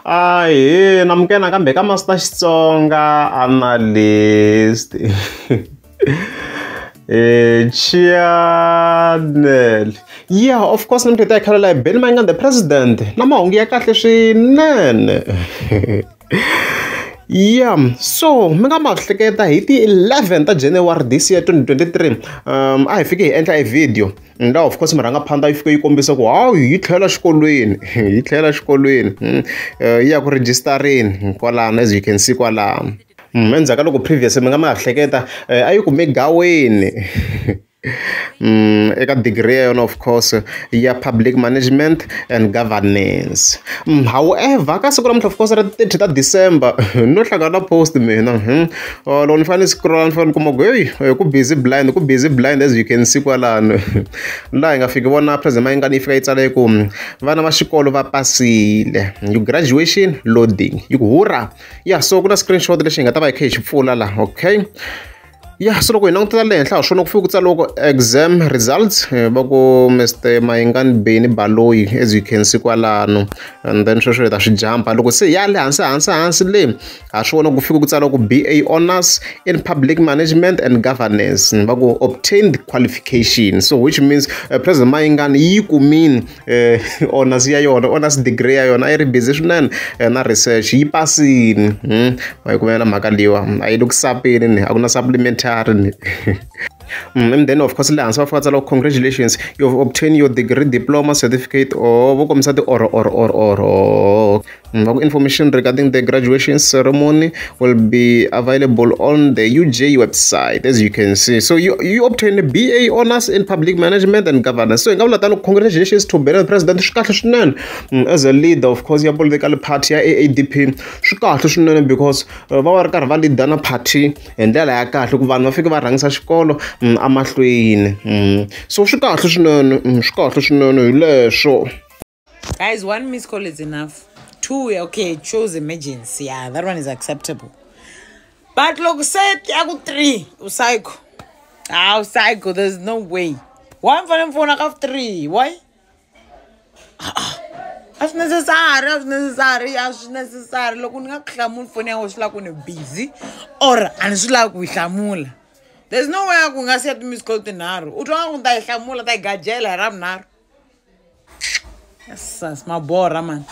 Aye, namkena kambe ka Master Xitsonga analyst. Channel. Yeah, of course, namketa ekhala Ben Mayengani the president. Namahungu ya kahle swinene. Yeah, so mi nga mahleketa hi ti 11 January this year 2023 a hi fike hi endla video and of course mi rhanga phanda yi fike yi kombisa ku hawu yi tlhela xikolweni ya ku registereni kwalano as you can see kwalano endzhaku ka loko previous mi nga ma hleketa a yi kume Gaweni eka degree ya yona of course ya public management and governance. However ka siku namuntlha of course ra 30 December no hlangana post mina loko ni fanele scroll ni fanele kuma ku hey ku busy blind as you can see kwalano laha hi nga fiki vona president Mayengani yi fika yi tsala ku vana va xikolo va pasile you graduation loading yi ku hurra yeah so ku na screenshot lexi hi nga ta va hi kha hi xi pfula laha okay. Yeah, so loko hi langutela le henhla swona ku fika ku tsala loko exam results va ku Mr Mayengani Beni Baloyi as you can see kwalano and then sweswo hi ta swi jumpa loko se ya le hansi le ha swona ku fika ku tsala ku BA honors in public management and governance va ku obtained qualification, so which means President Mayengani yi kumini honors ya yona, honors degree ya yona a yi ri busy swinene na research yi pasini va yi kumela mhaka liwa a yi le ku sapeni a ku na supplementary. And then of course congratulations, you've obtained your degree, diploma, certificate or information regarding the graduation ceremony will be available on the UJ website as you can see. So you obtained a BA honors in public management and governance. So congratulations to Benin President as a leader of course your political party ya AADP because va party and vanhu va fike va rhangisa xikolo amahlweni so swi kahle swinene hi leswo. Guys, 1 missed call is enough. 2 okay, chose emergency, yeah, that one is acceptable, but look set ya ku 3 psycho psycho, there's no way one for them phone of 3 why as necessary loko ni nga hlamula phone ya wena ku ni busy or ani swi la ku hlamula. There's no way ku nga set miss call tinharhu u twa ku ta hlamula ta gajela ra vunharhu. Yes, ma bora man.